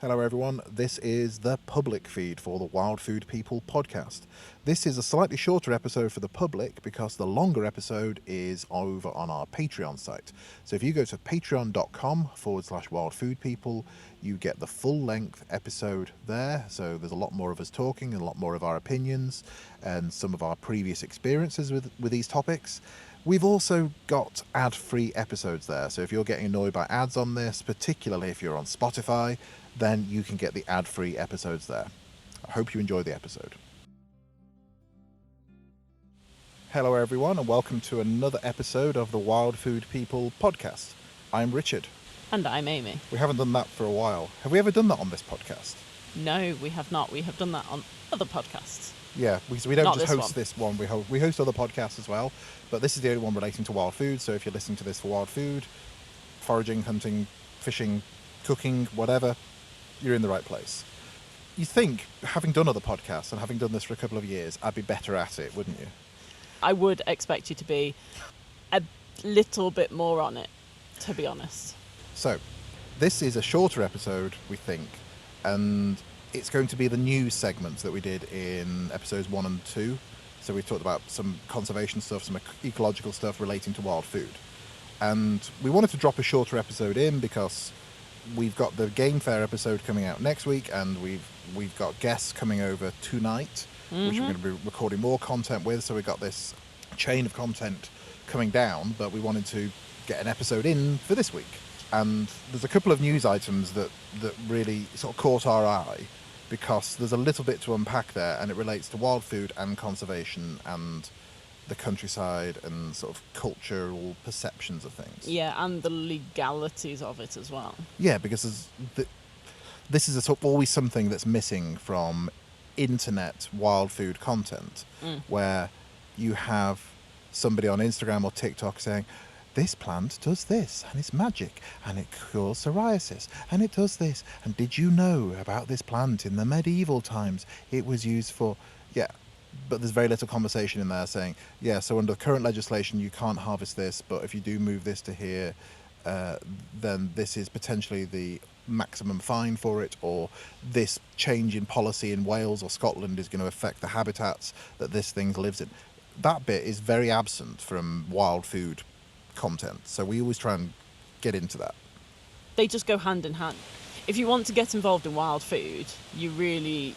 Hello everyone, this is the public feed for the Wild Food People podcast. This is a slightly shorter episode for the public because the longer episode is over on our Patreon site. So if you go to patreon.com/wildfoodpeople, you get the full length episode there. So there's a lot more of us talking and a lot more of our opinions and some of our previous experiences with these topics. We've also got ad-free episodes there. So if you're getting annoyed by ads on this, particularly if you're on Spotify, then you can get the ad-free episodes there. I hope you enjoy the episode. Hello everyone and welcome to another episode of the Wild Food People podcast. I'm Richard. And I'm Amy. We haven't done that for a while. Have we ever done that on this podcast? No, we have not. We have done that on other podcasts. Yeah, we don't Not just this host this one. We host other podcasts as well, but this is the only one relating to wild food. So if you're listening to this for wild food, foraging, hunting, fishing, cooking, whatever, you're in the right place. You think, having done other podcasts and having done this for a couple of years, I'd be better at it, wouldn't you? I would expect you to be a little bit more on it, to be honest. So, this is a shorter episode, we think, and it's going to be the news segments that we did in episodes 1 and 2. So we talked about some conservation stuff, some ecological stuff relating to wild food. And we wanted to drop a shorter episode in because we've got the Game Fair episode coming out next week, and we've got guests coming over tonight, which we're going to be recording more content with. So we've got this chain of content coming down, but we wanted to get an episode in for this week. And there's a couple of news items that really sort of caught our eye because there's a little bit to unpack there, and it relates to wild food and conservation and the countryside and sort of cultural perceptions of things. Yeah, and the legalities of it as well. Yeah, because this is always something that's missing from internet wild food content, where you have somebody on Instagram or TikTok saying, this plant does this, and it's magic, and it cures psoriasis, and it does this, and did you know about this plant in the medieval times? It was used for... Yeah, but there's very little conversation in there saying, yeah, so under current legislation you can't harvest this, but if you do move this to here, then this is potentially the maximum fine for it, or this change in policy in Wales or Scotland is going to affect the habitats that this thing lives in. That bit is very absent from wild food content, so we always try and get into that. They just go hand in hand. If you want to get involved in wild food, you really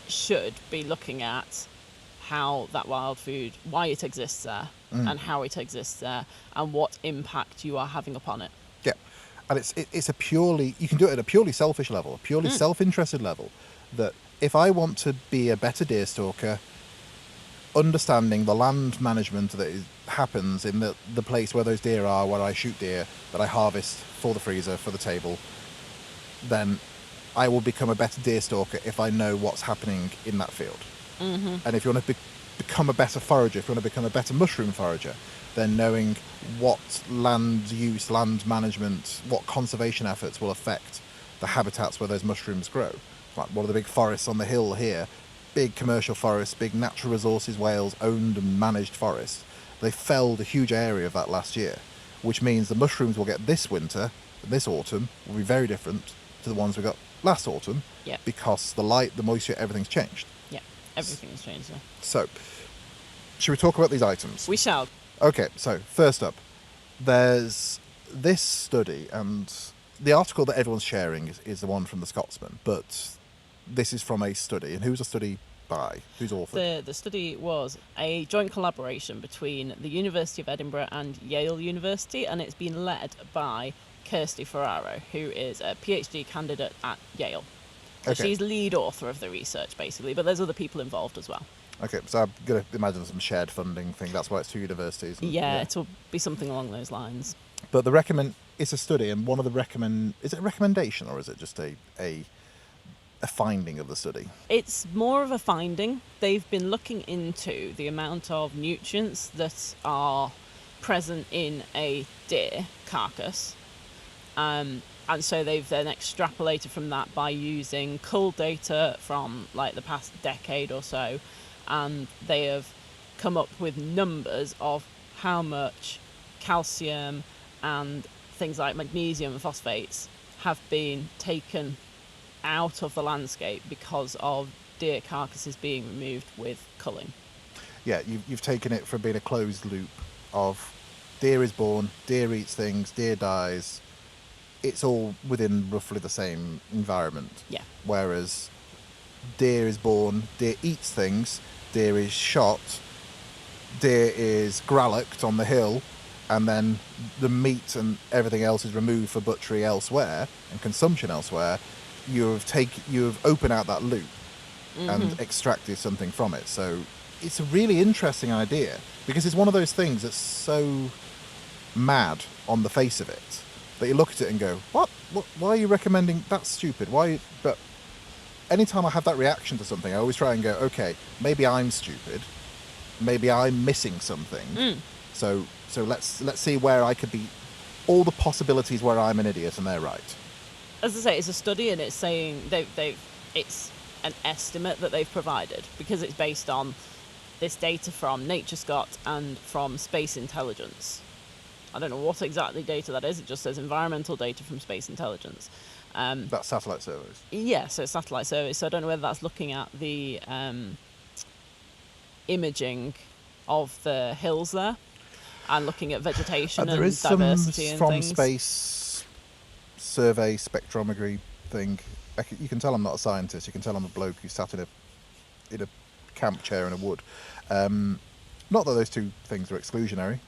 should be looking at how that wild food, why it exists there, and how it exists there, and what impact you are having upon it. Yeah, and it's a purely, you can do it at a purely selfish level, a purely self-interested level, that if I want to be a better deer stalker, understanding the land management that happens in the place where those deer are, where I shoot deer, that I harvest for the freezer, for the table, then I will become a better deer stalker if I know what's happening in that field. And if you want to become a better forager, if you want to become a better mushroom forager, then knowing what land use, land management, what conservation efforts will affect the habitats where those mushrooms grow. Like one of the big forests on the hill here, big commercial forests, big natural resources Wales owned and managed forests. They felled a huge area of that last year, which means the mushrooms we'll get this winter, this autumn, will be very different to the ones we got last autumn, because the light, the moisture, everything's changed. Yeah, everything has changed there. So, should we talk about these items? We shall. Okay, so first up, there's this study, and the article that everyone's sharing is the one from the Scotsman, but this is from a study. And who's a study by? Who's authored? The study was a joint collaboration between the University of Edinburgh and Yale University, and it's been led by Kirsty Ferraro, who is a PhD candidate at Yale. So she's lead author of the research, basically, but there's other people involved as well. Okay, so I'm going to imagine some shared funding thing. That's why it's two universities. Yeah, it'll be something along those lines. But it's a study, and one of the is it a recommendation, or is it just a finding of the study? It's more of a finding. They've been looking into the amount of nutrients that are present in a deer carcass. And so they've then extrapolated from that by using cull data from like the past decade or so, and they have come up with numbers of how much calcium and things like magnesium and phosphates have been taken out of the landscape because of deer carcasses being removed with culling. Yeah, you've taken it from being a closed loop of deer is born, deer eats things, deer dies. It's all within roughly the same environment. Yeah. Whereas deer is born, deer eats things, deer is shot, deer is grallocked on the hill, and then the meat and everything else is removed for butchery elsewhere and consumption elsewhere. You've opened out that loop and extracted something from it. So it's a really interesting idea because it's one of those things that's so mad on the face of it that you look at it and go, what? Why are you recommending? That's stupid. Why? But anytime I have that reaction to something, I always try and go, okay, maybe I'm stupid, maybe I'm missing something. So let's see where I could be, all the possibilities where I'm an idiot and they're right. As I say, it's a study, and it's saying it's an estimate that they've provided because it's based on this data from NatureScot and from Space Intelligence. I don't know what exactly data that is. It just says environmental data from Space Intelligence. That's satellite surveys. Yeah, so it's satellite surveys. So I don't know whether that's looking at the imaging of the hills there and looking at vegetation and there is diversity some and from things. space survey spectrometry thing. You can tell I'm not a scientist. You can tell I'm a bloke who sat in a camp chair in a wood. Not that those two things are exclusionary.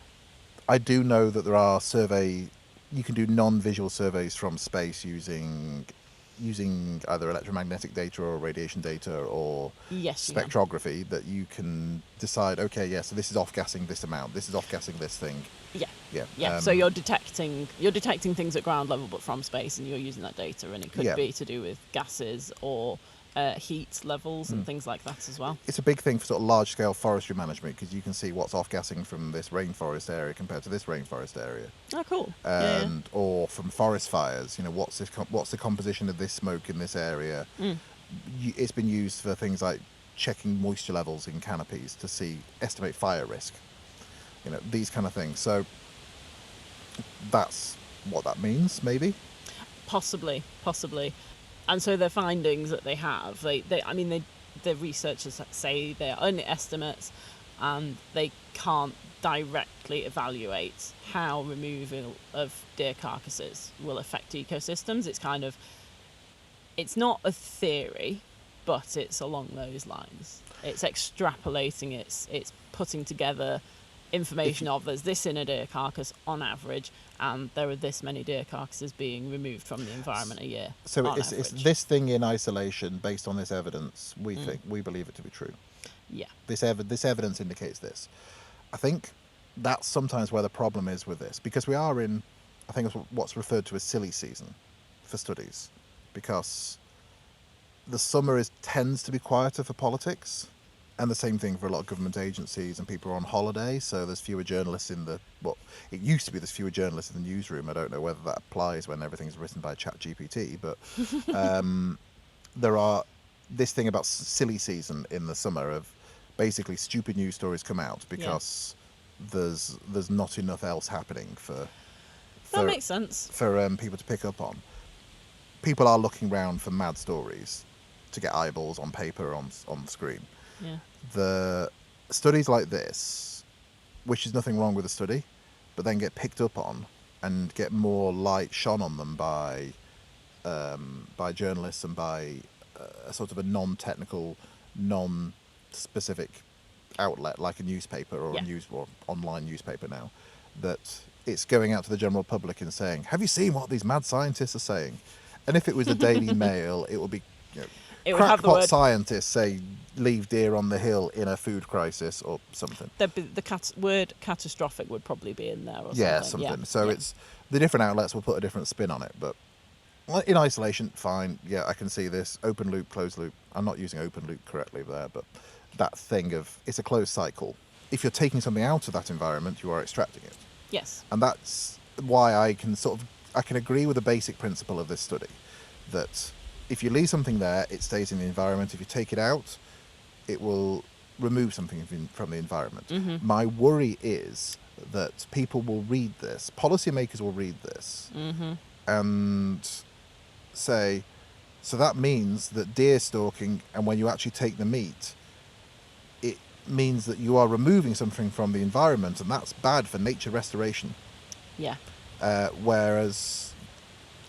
I do know that there are you can do non-visual surveys from space using either electromagnetic data or radiation data or spectrography that you can decide, okay, yeah, so this is off-gassing this amount, this is off-gassing this thing. Yeah. So you're detecting things at ground level but from space, and you're using that data, and it could be to do with gases or heat levels and things like that as well. It's a big thing for sort of large-scale forestry management because you can see what's off-gassing from this rainforest area compared to this rainforest area. Oh, cool. Or from forest fires, what's the composition of this smoke in this area. It's been used for things like checking moisture levels in canopies to estimate fire risk. These kind of things. So that's what that means, maybe. Possibly. And so the findings that they have, the researchers say they're only estimates, and they can't directly evaluate how removal of deer carcasses will affect ecosystems. It's not a theory, but it's along those lines. It's extrapolating, it's putting together information of there's this in a deer carcass on average, and there are this many deer carcasses being removed from the environment a year. So it's this thing in isolation based on this evidence. We believe it to be true. Yeah. This evidence indicates this. I think that's sometimes where the problem is with this, because we are in, I think it's what's referred to as silly season for studies, because the summer tends to be quieter for politics. And the same thing for a lot of government agencies, and people are on holiday, so there's fewer journalists it used to be there's fewer journalists in the newsroom. I don't know whether that applies when everything's written by ChatGPT, but there are this thing about silly season in the summer of basically stupid news stories come out because there's not enough else happening for that makes sense for people to pick up on. People are looking around for mad stories to get eyeballs on paper on the screen. Yeah. The studies like this, which is nothing wrong with a study, but then get picked up on and get more light shone on them by journalists and by a sort of a non-technical, non-specific outlet like a newspaper or or online newspaper now, that it's going out to the general public and saying, have you seen what these mad scientists are saying? And if it was the Daily Mail, it would be it would have the word scientists say leave deer on the hill in a food crisis or something. The word catastrophic would probably be in there or something. Yeah. So it's the different outlets will put a different spin on it, but in isolation, fine. Yeah, I can see this. Open loop, closed loop. I'm not using open loop correctly there, but that thing of it's a closed cycle. If you're taking something out of that environment, you are extracting it. Yes. And that's why I can agree with the basic principle of this study, that if you leave something there, it stays in the environment. If you take it out, it will remove something from the environment. Mm-hmm. My worry is that people will read this, policymakers will read this, and say, So that means that deer stalking, and when you actually take the meat, it means that you are removing something from the environment, and that's bad for nature restoration. Yeah. Whereas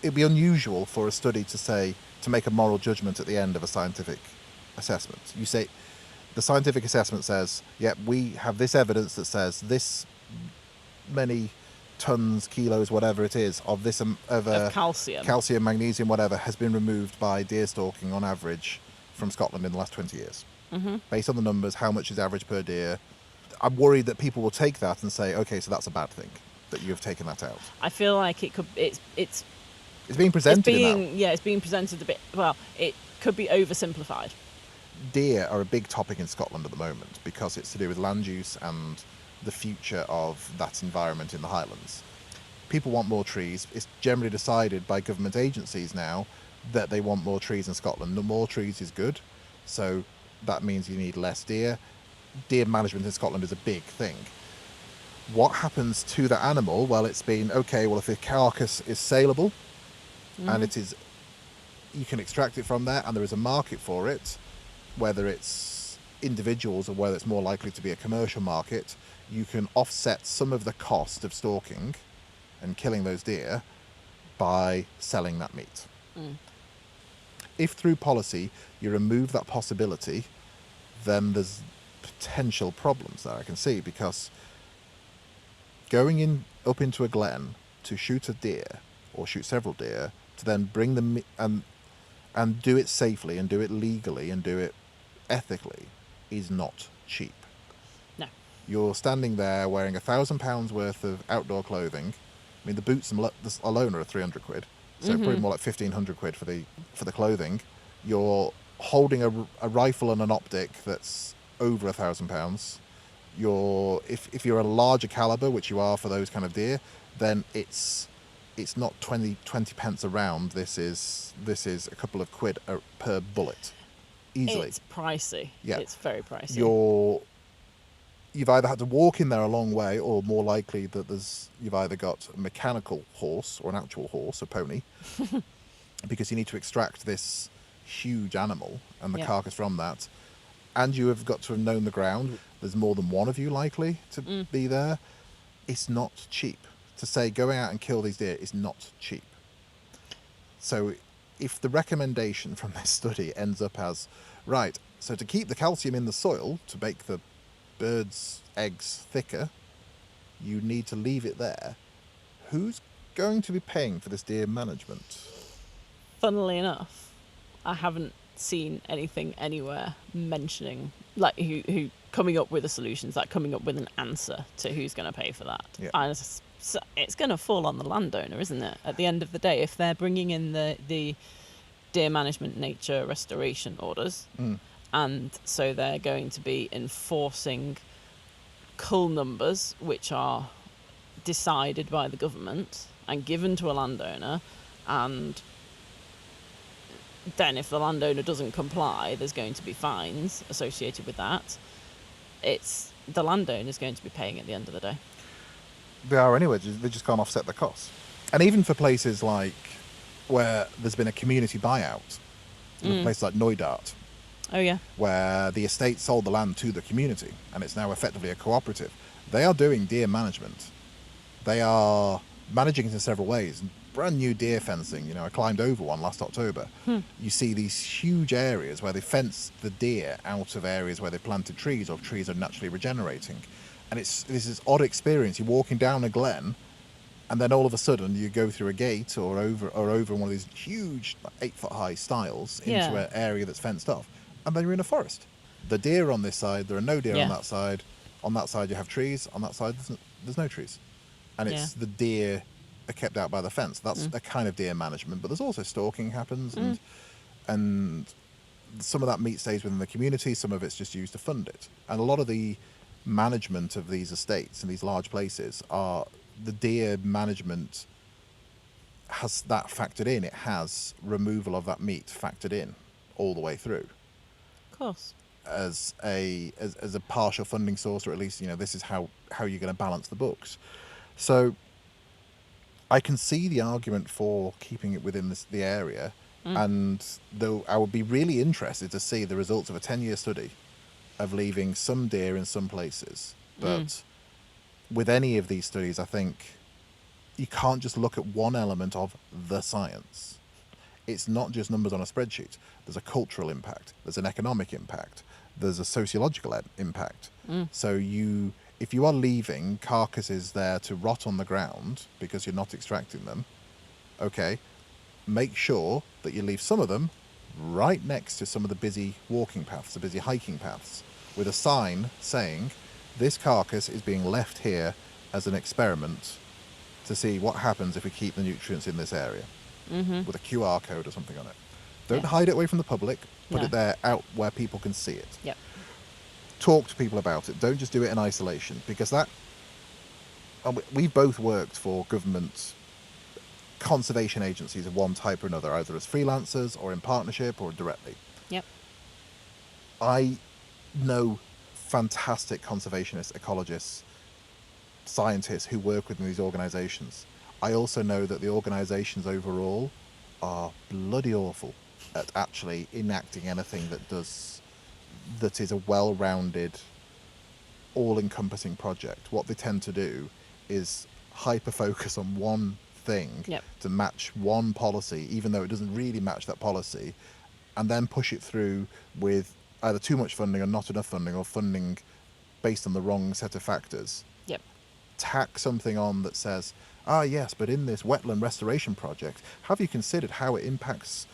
it'd be unusual for a study to make a moral judgment at the end of a scientific assessment. You say, the scientific assessment says, yeah, we have this evidence that says this many tons, kilos, whatever it is, of this Of calcium, magnesium, whatever, has been removed by deer stalking on average from Scotland in the last 20 years. Mm-hmm. Based on the numbers, how much is average per deer? I'm worried that people will take that and say, okay, so that's a bad thing that you have taken that out. I feel like it could. It's being presented it's being presented a bit. Well, it could be oversimplified. Deer are a big topic in Scotland at the moment because it's to do with land use and the future of that environment in the Highlands. People want more trees. It's generally decided by government agencies now that they want more trees in Scotland. The more trees is good, so that means you need less deer. Deer management in Scotland is a big thing. What happens to the animal? Well, it's been, okay, well, if the carcass is saleable and it is, you can extract it from there and there is a market for it, whether it's individuals or whether it's more likely to be a commercial market, you can offset some of the cost of stalking and killing those deer by selling that meat. If through policy you remove that possibility, then there's potential problems there I can see, because going up into a glen to shoot a deer or shoot several deer to then bring them and do it safely and do it legally and do it ethically is not cheap. No. You're standing there wearing £1,000 worth of outdoor clothing. I mean, the boots alone are £300, so probably more like £1,500 for the clothing. You're holding a rifle and an optic that's over £1,000. If you're a larger caliber, which you are for those kind of deer, then it's not 20 pence a round. This is a couple of quid per bullet, easily. It's pricey. Yeah, it's very pricey. You've either had to walk in there a long way, or more likely that you've either got a mechanical horse or an actual horse, a pony, because you need to extract this huge animal and the carcass from that. And you have got to have known the ground. There's more than one of you likely to be there. It's not cheap. To say going out and kill these deer is not cheap. So if the recommendation from this study ends up as, right, so to keep the calcium in the soil, to make the birds' eggs thicker, you need to leave it there. Who's going to be paying for this deer management? Funnily enough, I haven't seen anything anywhere mentioning, like, who coming up with the solutions, like coming up with an answer to who's going to pay for that. Yeah. And it's going to fall on the landowner, isn't it? At the end of the day, if they're bringing in the deer management nature restoration orders, and so they're going to be enforcing cull numbers, which are decided by the government and given to a landowner, and then if the landowner doesn't comply, there's going to be fines associated with that. It's the landowner's going to be paying at the end of the day. They are anyway. They just can't offset the costs. And even for places like where there's been a community buyout, places like Knoydart, Oh yeah, where the estate sold the land to the community and it's now effectively a cooperative, they are doing deer management. They are managing it in several ways. Brand new deer fencing, I climbed over one last October. You see these huge areas where they fence the deer out of areas where they planted trees or trees are naturally regenerating. And it's this odd experience. You're walking down a glen and then all of a sudden you go through a gate or over one of these huge 8-foot high stiles into an area that's fenced off. And then you're in a forest. The deer on this side, there are no deer on that side. On that side you have trees, on that side there's no trees. And it's the deer are kept out by the fence. That's a kind of deer management, but there's also stalking happens and some of that meat stays within the community, some of it's just used to fund it. And a lot of the management of these estates and these large places are the deer management has that factored in. It has removal of that meat factored in all the way through. Of course. As a partial funding source, or at least this is how you're going to balance the books. So I can see the argument for keeping it within the area And though I would be really interested to see the results of a 10-year study of leaving some deer in some places. But with any of these studies, I think you can't just look at one element of the science. It's not just numbers on a spreadsheet. There's a cultural impact. There's an economic impact. There's a sociological impact. So if you are leaving carcasses there to rot on the ground because you're not extracting them, okay, make sure that you leave some of them right next to some of the busy walking paths, the busy hiking paths, with a sign saying, this carcass is being left here as an experiment to see what happens if we keep the nutrients in this area, with a QR code or something on it. Don't hide it away from the public. Put it there out where people can see it. Yep. Talk to people about it. Don't just do it in isolation, because we've both worked for government conservation agencies of one type or another, either as freelancers or in partnership or directly. Yep. I know fantastic conservationists, ecologists, scientists who work within these organisations. I also know that the organisations overall are bloody awful at actually enacting anything that is a well-rounded, all-encompassing project. What they tend to do is hyper-focus on one thing to match one policy, even though it doesn't really match that policy, and then push it through with either too much funding or not enough funding, or funding based on the wrong set of factors. Yep. Tack something on that says, yes, but in this wetland restoration project, have you considered how it impacts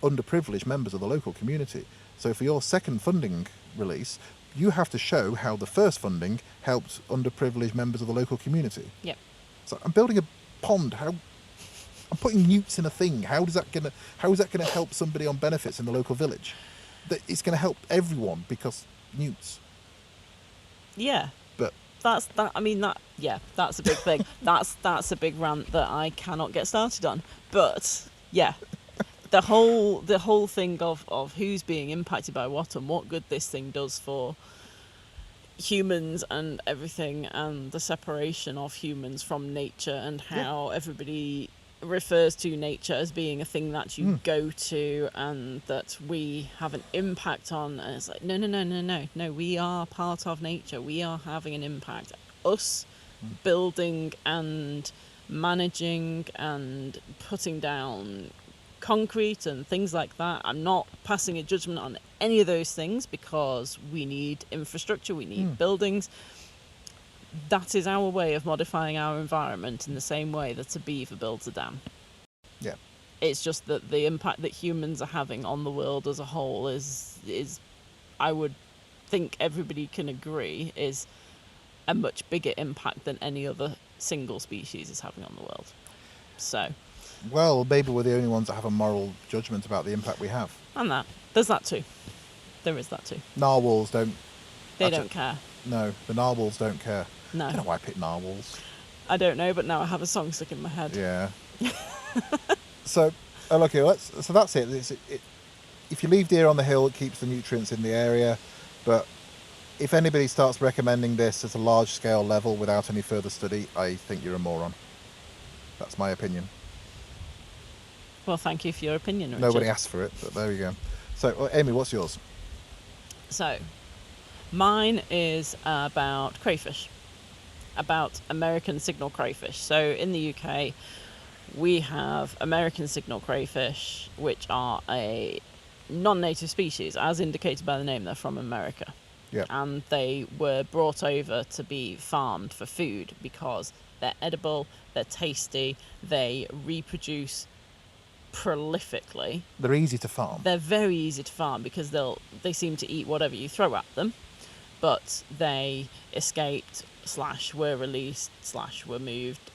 underprivileged members of the local community? So for your second funding release, you have to show how the first funding helped underprivileged members of the local community. Yep. So I'm building a pond. I'm putting newts in a thing. How is that gonna help somebody on benefits in the local village? It's going to help everyone because newts. Yeah. But that's that. I mean, that's a big thing. that's a big rant that I cannot get started on. But yeah, the whole thing of who's being impacted by what and what good this thing does for humans and everything, and the separation of humans from nature, and how everybody refers to nature as being a thing that you go to and that we have an impact on, and it's like no, we are part of nature. We are having an impact. Us building and managing and putting down concrete and things like that, I'm not passing a judgment on any of those things, because we need infrastructure, we need buildings. That is our way of modifying our environment, in the same way that a beaver builds a dam. Yeah. It's just that the impact that humans are having on the world as a whole is I would think everybody can agree, is a much bigger impact than any other single species is having on the world. So. Well, maybe we're the only ones that have a moral judgment about the impact we have. And there's that too. There is that too. Narwhals don't. They don't care. No, the narwhals don't care. No. I don't know why I picked narwhals. I don't know, but now I have a song stuck in my head. Yeah. So that's it. If you leave deer on the hill, it keeps the nutrients in the area. But if anybody starts recommending this at a large-scale level without any further study, I think you're a moron. That's my opinion. Well, thank you for your opinion, Richard. Nobody asked for it, but there we go. So, Amy, what's yours? So, mine is about crayfish. About American signal crayfish. So in the UK, we have American signal crayfish, which are a non-native species, as indicated by the name. They're from America. Yeah. And they were brought over to be farmed for food because they're edible, they're tasty, they reproduce prolifically. They're easy to farm. They're very easy to farm because they seem to eat whatever you throw at them. But they escaped / were released / were moved.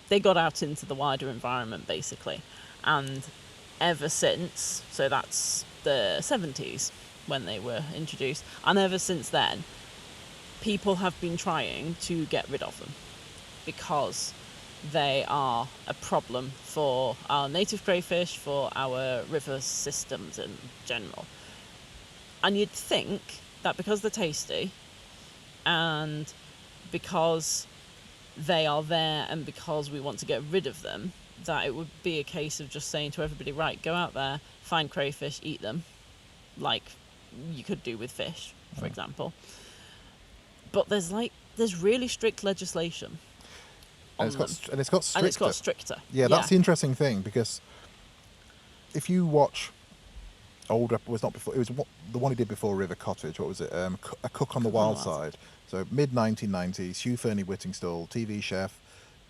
They got out into the wider environment, basically. And ever since, so that's the 70s when they were introduced, and ever since then, people have been trying to get rid of them because they are a problem for our native crayfish, for our river systems in general. And you'd think that because they're tasty and because they are there and because we want to get rid of them, that it would be a case of just saying to everybody, right, go out there, find crayfish, eat them, like you could do with fish, for example. But there's really strict legislation on them. And it's got stricter. And it's got stricter. Yeah, that's the interesting thing, because if you watch older, it was the one he did before River Cottage. What was it? A Cook on the Wild Side. So mid 1990s, Hugh Fernie-Whittingstall, TV chef,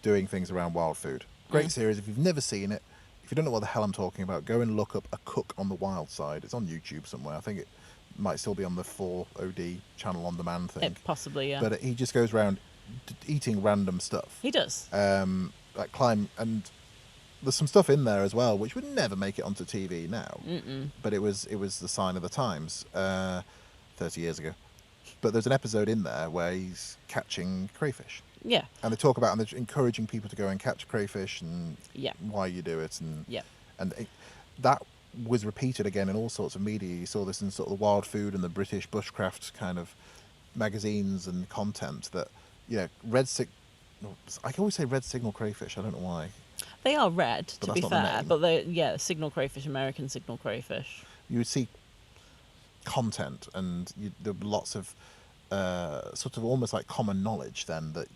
doing things around wild food. Great series. If you've never seen it, if you don't know what the hell I'm talking about, go and look up A Cook on the Wild Side. It's on YouTube somewhere. I think it might still be on the 4OD channel on demand thing. It possibly, yeah. But he just goes around eating random stuff. He does. Like climb, and there's some stuff in there as well which would never make it onto TV now. But it was the sign of the times 30 years ago. But there's an episode in there where he's catching crayfish. Yeah. And they talk about, and they're encouraging people to go and catch crayfish and why you do it. And that was repeated again in all sorts of media. You saw this in sort of the wild food and the British bushcraft kind of magazines and content that, I can always say red signal crayfish. I don't know why. They are red, But to be that's not the fair. name. But signal crayfish, American signal crayfish. You would see content, and there were lots of sort of almost like common knowledge then that,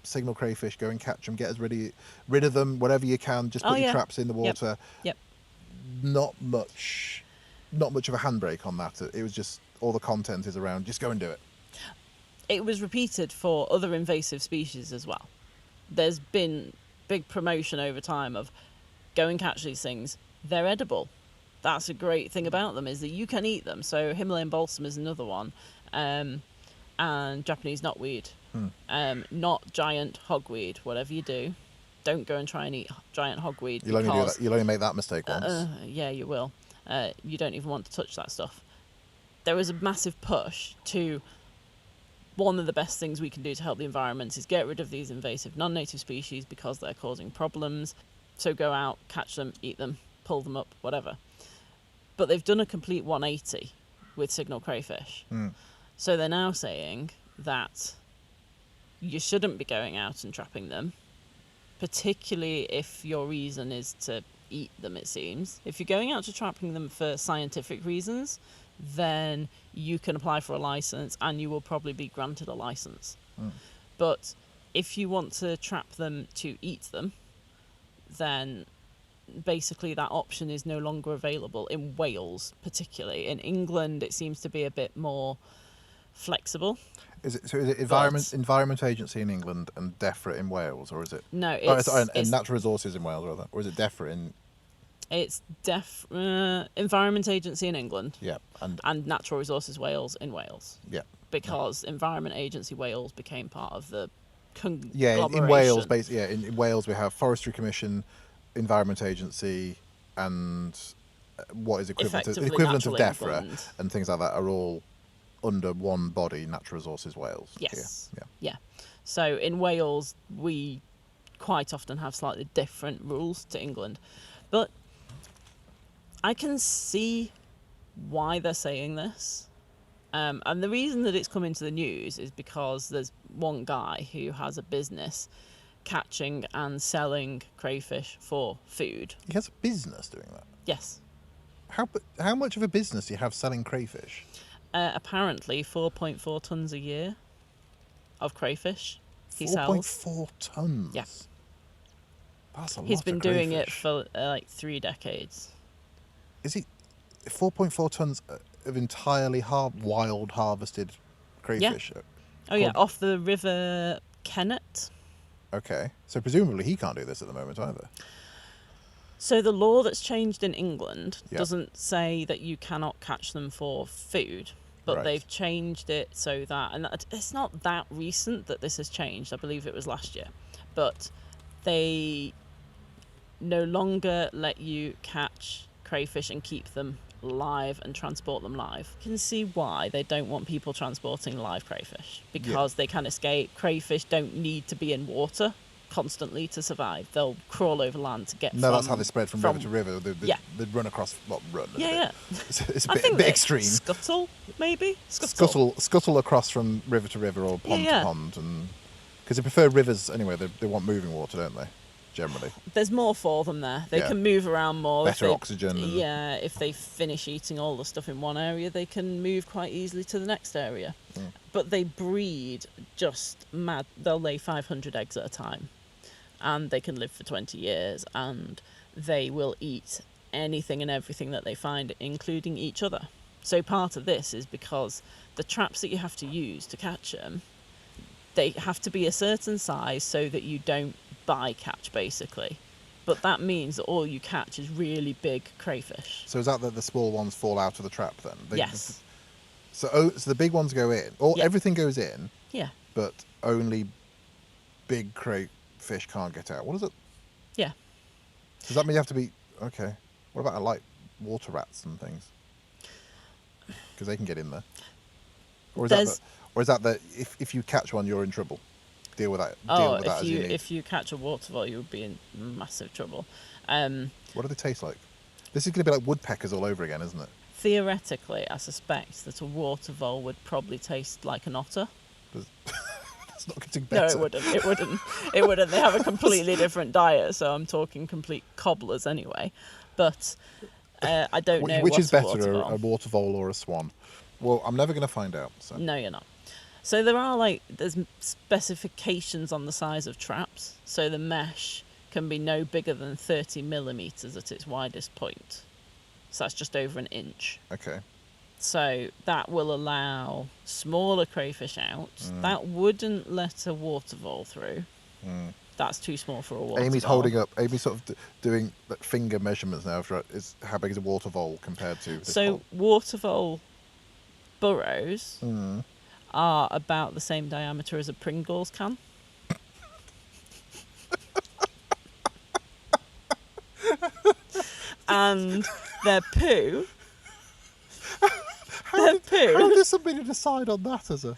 signal crayfish, go and catch them, get as rid of them, whatever you can, just put your traps in the water. Yep. Not much of a handbrake on that. It was just, all the content is around, just go and do it. It was repeated for other invasive species as well. There's been big promotion over time of go and catch these things. They're edible. That's a great thing about them, is that you can eat them. So Himalayan balsam is another one, and Japanese knotweed. Not giant hogweed. Whatever you do, don't go and try and eat giant hogweed. You'll only do that. You'll only make that mistake once. Yeah, you will. You don't even want to touch that stuff. There was a massive push to, one of the best things we can do to help the environment is get rid of these invasive non-native species because they're causing problems. So go out, catch them, eat them, pull them up, whatever. But they've done a complete 180 with signal crayfish. So they're now saying that you shouldn't be going out and trapping them, particularly if your reason is to eat them, it seems. If you're going out to trapping them for scientific reasons, then you can apply for a license and you will probably be granted a license. But if you want to trap them to eat them, then basically that option is no longer available in Wales, particularly. In England, it seems to be a bit more flexible. Is it Environment Agency in England and DEFRA in Wales, or is it? No, it's Natural Resources in Wales, rather, or is it DEFRA in? It's Environment Agency in England. Yeah, and Natural Resources Wales in Wales. Yeah, because Environment Agency Wales became part of the conglomeration. Yeah, in Wales, basically, in Wales we have Forestry Commission, Environment Agency, and what is equivalent of DEFRA England. and things like that are all under one body, Natural Resources Wales. Yes. Yeah. So in Wales, we quite often have slightly different rules to England. But I can see why they're saying this. And the reason that it's come into the news is because there's one guy who has a business catching and selling crayfish for food. He has a business doing that? Yes. How much of a business do you have selling crayfish? Apparently 4.4 tonnes a year of crayfish he sells. 4.4 tonnes? Yeah. That's a lot. He's been doing it for like 3 decades. Is he 4.4 tonnes of entirely wild harvested crayfish? Yeah. Oh yeah, off the River Kennet. Okay, so presumably he can't do this at the moment either. So the law that's changed in England doesn't say that you cannot catch them for food, but they've changed it so that, and it's not that recent that this has changed, I believe it was last year, but they no longer let you catch crayfish and keep them live and transport them live. You can see why they don't want people transporting live crayfish, because they can escape. Crayfish don't need to be in water constantly to survive. They'll crawl over land to get that's how they spread from river to river. They'd run across, it's a bit extreme. Scuttle, maybe? Scuttle across from river to river or pond to pond, and because they prefer rivers anyway. They want moving water, don't they? generally. There's more for them there. They Yeah. can move around more. Better oxygen. Yeah, if they finish eating all the stuff in one area, they can move quite easily to the next area. But they breed just mad. They'll lay 500 eggs at a time, and they can live for 20 years, and they will eat anything and everything that they find, including each other. So part of this is because the traps that you have to use to catch them, they have to be a certain size so that you don't bycatch, basically. But that means that all you catch is really big crayfish. So is that the small ones fall out of the trap then? Yes. So the big ones go in, or Yeah. everything goes in, Yeah. but only big crayfish can't get out. What is it? Yeah. Does that mean you have to be okay? What about like water rats and things? Because they can get in there. Or is that the if you catch one, you're in trouble? Deal with that. Deal with that as you need. If you catch a waterfowl, you would be in massive trouble. What do they taste like? This is going to be like woodpeckers all over again, isn't it? Theoretically, I suspect that a watervole would probably taste like an otter. It's not getting No, better. it wouldn't. It wouldn't. It wouldn't. They have a completely different diet, so I'm talking complete cobblers anyway. But I don't know Which is better, watervole. a watervole or a swan? Well, I'm never going to find out. So. No, you're not. So there's specifications on the size of traps. So the mesh can be no bigger than 30 millimeters at its widest point. So that's just over an inch. Okay. So that will allow smaller crayfish out. That wouldn't let a watervole through. That's too small for a watervole. Amy's sort of doing like finger measurements now. Is how big is a watervole compared to this So hole? watervole burrows are about the same diameter as a Pringles can. And their poo. How did somebody decide on that as a?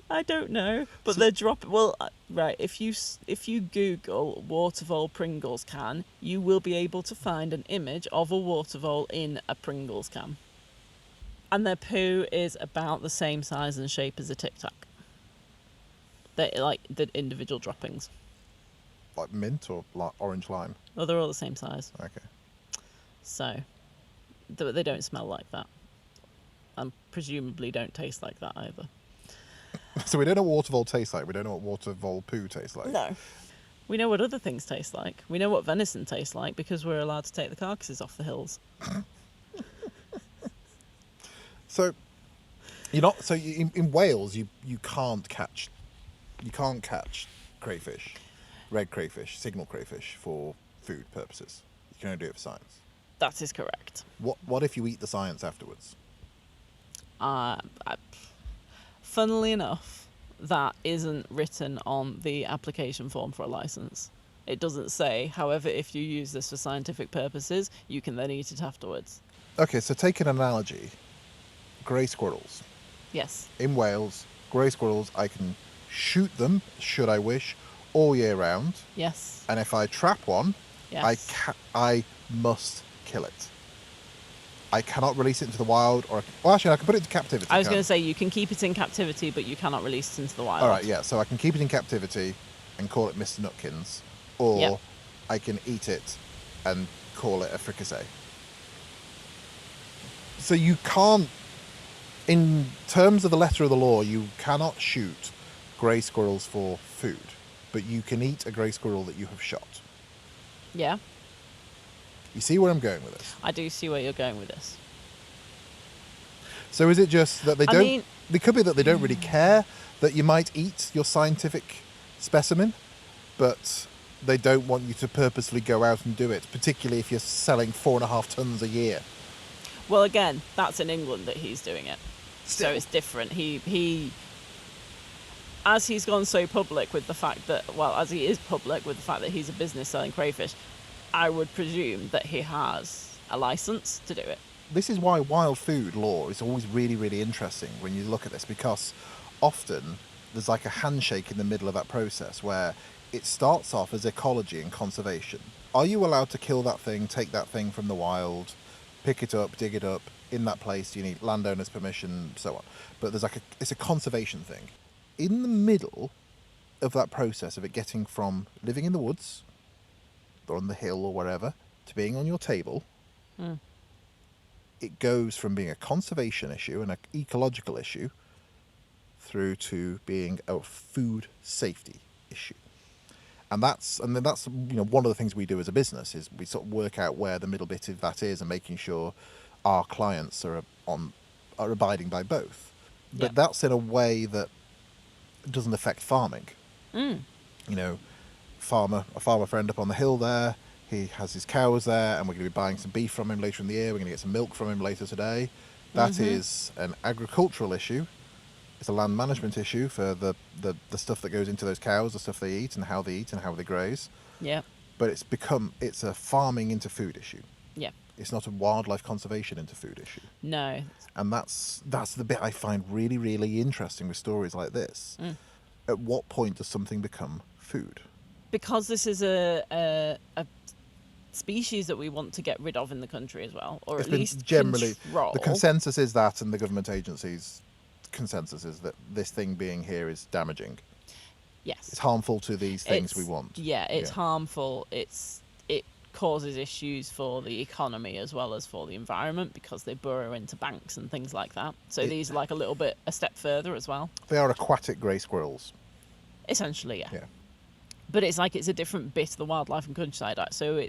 I don't know, but they're dropping. Well, right. If you Google watervole Pringles can, you will be able to find an image of a watervole in a Pringles can, and their poo is about the same size and shape as a Tic Tac. They're like the individual droppings. Like mint or like orange lime? Well, they're all the same size, Okay. so they don't smell like that, and presumably don't taste like that either. So we don't know what watervole tastes like. We don't know what watervole poo tastes like. No. We know what other things taste like. We know what venison tastes like because we're allowed to take the carcasses off the hills. So you're not. So in Wales, you can't catch crayfish, red crayfish, signal crayfish for food purposes. You can only do it for science. That is correct. What if you eat the science afterwards? Funnily enough, that isn't written on the application form for a license. It doesn't say, however, if you use this for scientific purposes, you can then eat it afterwards. Okay, so take an analogy. Grey squirrels. Yes. In Wales, grey squirrels, I can shoot them, should I wish, all year round. Yes. And if I trap one, Yes. I must kill it. I cannot release it into the wild, actually, I can put it into captivity. I was going to say, you can keep it in captivity, but you cannot release it into the wild. All right, yeah, so I can keep it in captivity and call it Mr. Nutkins, or Yep. I can eat it and call it a fricassee. So you can't, in terms of the letter of the law, you cannot shoot grey squirrels for food, but you can eat a grey squirrel that you have shot. Yeah. You see where I'm going with this? I do see where you're going with this. So is it just that they I don't... mean- it could be that they don't really care that you might eat your scientific specimen, but they don't want you to purposely go out and do it, particularly if you're selling 4.5 tons a year. Well, again, that's in England that he's doing it. Still. So it's different. He as he's gone so public with the fact that, well, as he is public with the fact that he's a business selling crayfish, I would presume that he has a license to do it. This is why wild food law is always really, really interesting when you look at this, because often there's like a handshake in the middle of that process where it starts off as ecology and conservation. Are you allowed to kill that thing, take that thing from the wild, pick it up, dig it up in that place? You need landowners' permission, so on. But there's it's a conservation thing. In the middle of that process of it getting from living in the woods or on the hill or wherever to being on your table, Mm. it goes from being a conservation issue and an ecological issue through to being a food safety issue. And that's one of the things we do as a business is we sort of work out where the middle bit of that is and making sure our clients are abiding by both. But that's in a way that doesn't affect farming. Mm. A farmer friend up on the hill there, he has his cows there, and we're going to be buying some beef from him later in the year. We're going to get some milk from him later today. That is an agricultural issue. It's a land management issue for the stuff that goes into those cows, the stuff they eat and how they graze. Yeah. But it's a farming into food issue. Yeah. It's not a wildlife conservation into food issue. No. And that's the bit I find really, really interesting with stories like this. Mm. At what point does something become food? Because this is a species that we want to get rid of in the country as well, or It's at been least generally control. the consensus is that, and the government agencies' consensus is that this thing being here is damaging. Yes. It's harmful to these things we want. Yeah, it's harmful. It causes issues for the economy as well as for the environment because they burrow into banks and things like that. So these are like a step further as well. They are aquatic grey squirrels. Essentially, yeah. Yeah. But it's a different bit of the Wildlife and Countryside Act. So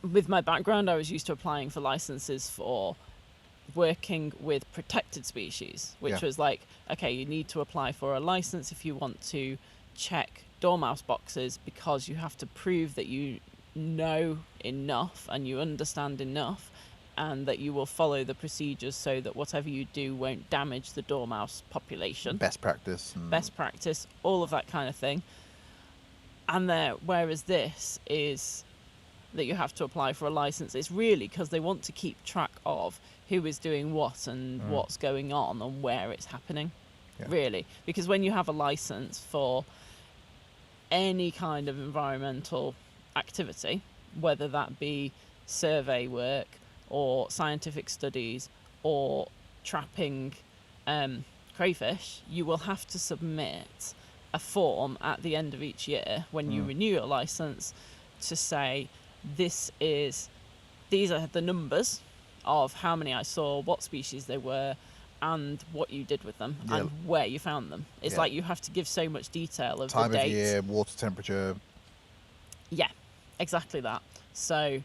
with my background, I was used to applying for licenses for working with protected species, which was like, okay, you need to apply for a license if you want to check dormouse boxes because you have to prove that you know enough and you understand enough and that you will follow the procedures so that whatever you do won't damage the dormouse population. Best practice, all of that kind of thing. And whereas this is that you have to apply for a license, it's really because they want to keep track of who is doing what and what's going on and where it's happening, really. Because when you have a license for any kind of environmental activity, whether that be survey work or scientific studies or trapping crayfish, you will have to submit a form at the end of each year when you renew your license to say these are the numbers of how many I saw, what species they were, and what you did with them and where you found them. It's like you have to give so much detail of time the date. of year, water temperature. Yeah, exactly that. So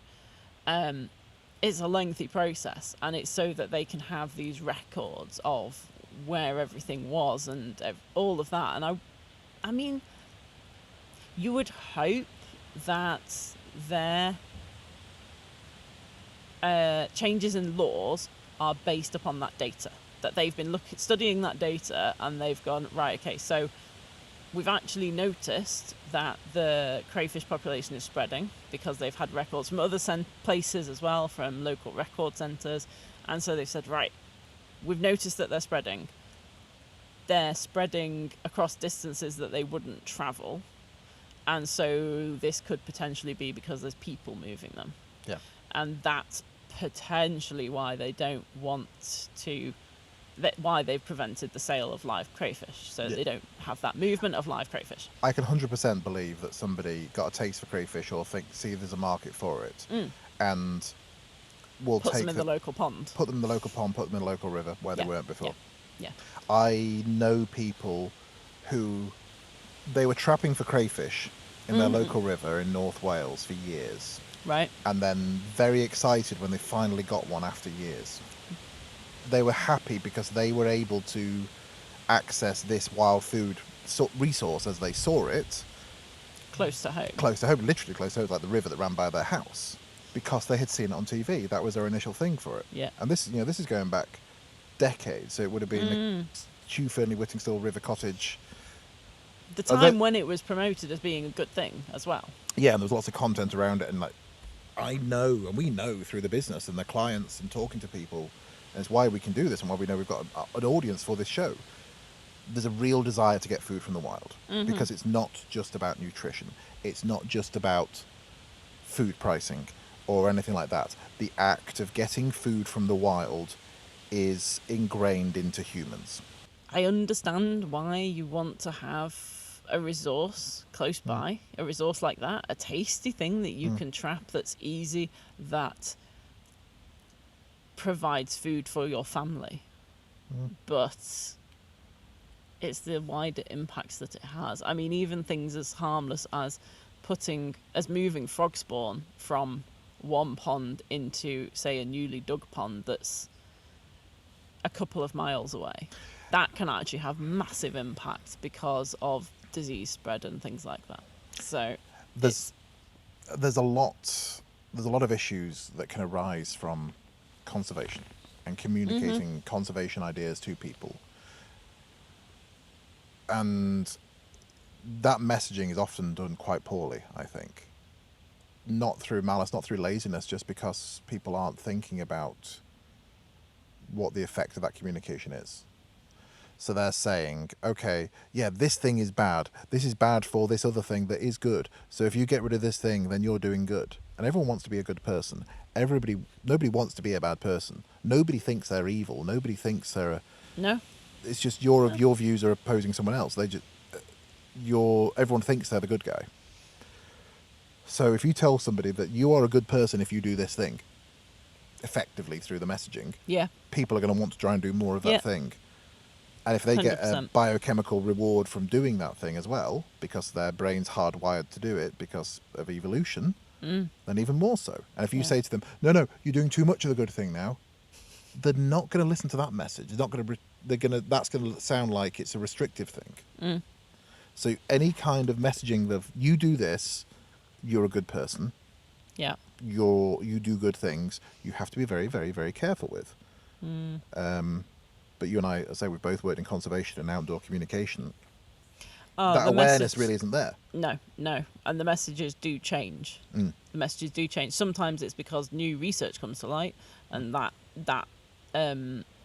it's a lengthy process, and it's so that they can have these records of where everything was and all of that. And I mean, you would hope that their changes in laws are based upon that data, that they've been studying that data and they've gone, right, okay, so we've actually noticed that the crayfish population is spreading because they've had records from other places as well, from local record centres, and so they've said, right, we've noticed that they're spreading across distances that they wouldn't travel, and so this could potentially be because there's people moving them. Yeah. And that's potentially why they don't want to, why they've prevented the sale of live crayfish, so they don't have that movement of live crayfish. I can 100% believe that somebody got a taste for crayfish or see there's a market for it, and will put them in the local pond. Put them in the local pond, put them in the local river where they weren't before. Yeah. I know people who they were trapping for crayfish in their local river in North Wales for years. Right. And then very excited when they finally got one after years. They were happy because they were able to access this wild food resource as they saw it. Close to home, literally close to home, like the river that ran by their house, because they had seen it on TV. That was their initial thing for it. Yeah. And this is going back decades, so it would have been the Hugh Fernley Whittingstall River Cottage. The time when it was promoted as being a good thing as well. Yeah, and there was lots of content around it, and like I know, and we know through the business and the clients and talking to people, and it's why we can do this and why we know we've got an audience for this show. There's a real desire to get food from the wild, because it's not just about nutrition. It's not just about food pricing or anything like that. The act of getting food from the wild is ingrained into humans. I understand why you want to have a resource close by, a resource like that, a tasty thing that you can trap that's easy, that provides food for your family. But it's the wider impacts that it has. I mean, even things as harmless as moving frog spawn from one pond into, say, a newly dug pond that's a couple of miles away. That can actually have massive impact because of disease spread and things like that. So there's a lot of issues that can arise from conservation and communicating conservation ideas to people. And that messaging is often done quite poorly, I think. Not through malice, not through laziness, just because people aren't thinking about what the effect of that communication is. So they're saying, okay, yeah, this thing is bad. This is bad for this other thing that is good. So if you get rid of this thing, then you're doing good. And everyone wants to be a good person. Nobody wants to be a bad person. Nobody thinks they're evil. Nobody thinks they're a... No. It's just your views are opposing someone else. Everyone thinks they're the good guy. So if you tell somebody that you are a good person if you do this thing, effectively through the messaging, people are going to want to try and do more of that thing. And if they 100%. Get a biochemical reward from doing that thing as well, because their brain's hardwired to do it because of evolution, then even more so. And if you say to them, no, you're doing too much of the good thing now, they're not going to listen to that message. That's going to sound like it's a restrictive thing. So any kind of messaging of you do this, you're a good person. Yeah. You do good things. You have to be very, very, very careful with. But you and I say we've both worked in conservation and outdoor communication. That awareness really isn't there. No. And the messages do change. The messages do change. Sometimes it's because new research comes to light, and that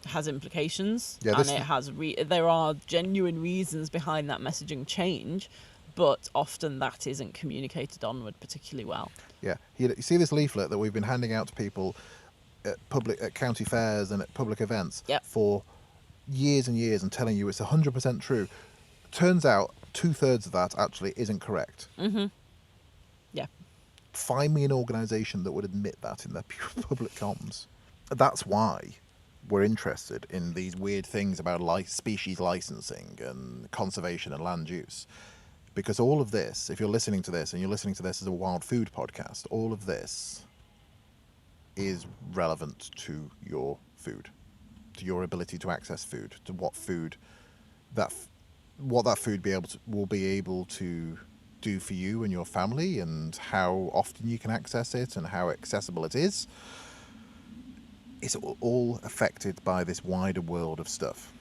has implications. Yeah, and it has. There are genuine reasons behind that messaging change, but often that isn't communicated onward particularly well. Yeah, you see this leaflet that we've been handing out to people at county fairs and at public events for years and years, and telling you it's 100% true. Turns out 2/3 of that actually isn't correct. Yeah. Find me an organisation that would admit that in their public comms. That's why we're interested in these weird things about species licensing and conservation and land use. Because all of this, if you're listening to this and you're listening to this as a wild food podcast, all of this is relevant to your food, to your ability to access food, to what that food will be able to do for you and your family, and how often you can access it and how accessible it is. It's all affected by this wider world of stuff.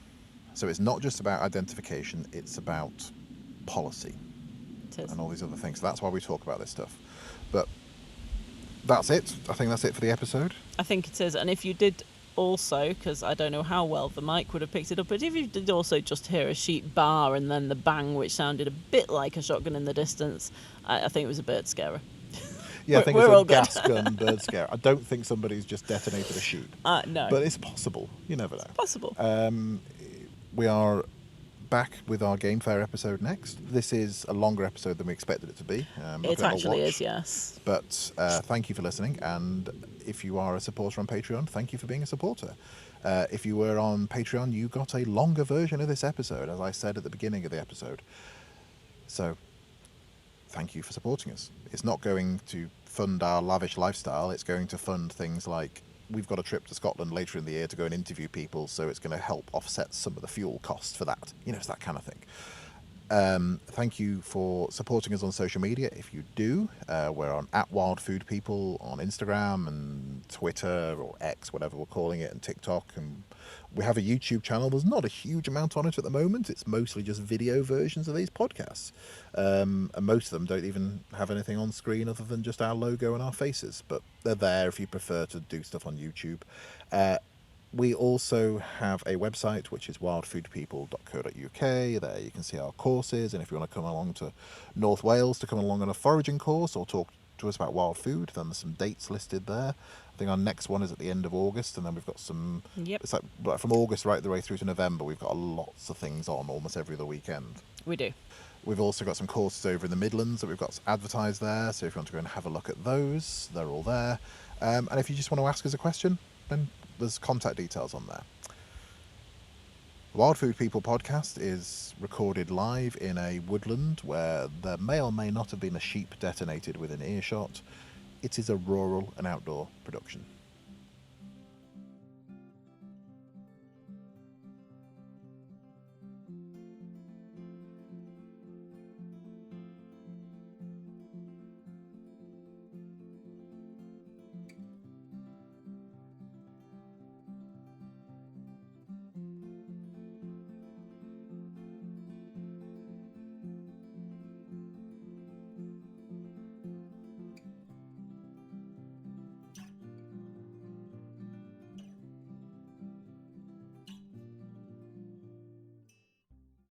So it's not just about identification, it's about policy and all these other things. So that's why we talk about this stuff. But that's it. I think that's it for the episode. I think it is. And if you did also, because I don't know how well the mic would have picked it up, but if you did also just hear a sheep bar and then the bang, which sounded a bit like a shotgun in the distance, I think it was a bird scarer. Yeah, I think it's a gas gun bird scare. I don't think somebody's just detonated a sheep. No. But it's possible. You never know. It's possible. We are back with our Game Fair episode next. This is a longer episode than we expected it to be. It actually is, yes. But thank you for listening. And if you are a supporter on Patreon, thank you for being a supporter. If you were on Patreon, you got a longer version of this episode, as I said at the beginning of the episode. So thank you for supporting us. It's not going to fund our lavish lifestyle. It's going to fund things like, we've got a trip to Scotland later in the year to go and interview people, so it's going to help offset some of the fuel costs for that. It's that kind of thing. Thank you for supporting us on social media. If you do, we're on @WildFoodPeople on Instagram and Twitter, or X, whatever we're calling it, and TikTok, and we have a YouTube channel. There's not a huge amount on it at the moment. It's mostly just video versions of these podcasts. And most of them don't even have anything on screen other than just our logo and our faces. But they're there if you prefer to do stuff on YouTube. We also have a website, which is wildfoodpeople.co.uk. There you can see our courses. And if you want to come along to North Wales to come along on a foraging course or talk to us about wild food, then there's some dates listed there. I think our next one is at the end of August, and then we've got some... Yep. It's like from August right the way through to November, we've got lots of things on almost every other weekend. We do. We've also got some courses over in the Midlands that we've got advertised there, so if you want to go and have a look at those, they're all there. And if you just want to ask us a question, then there's contact details on there. The Wild Food People podcast is recorded live in a woodland where there may or may not have been a sheep detonated within earshot. It is a rural and outdoor production.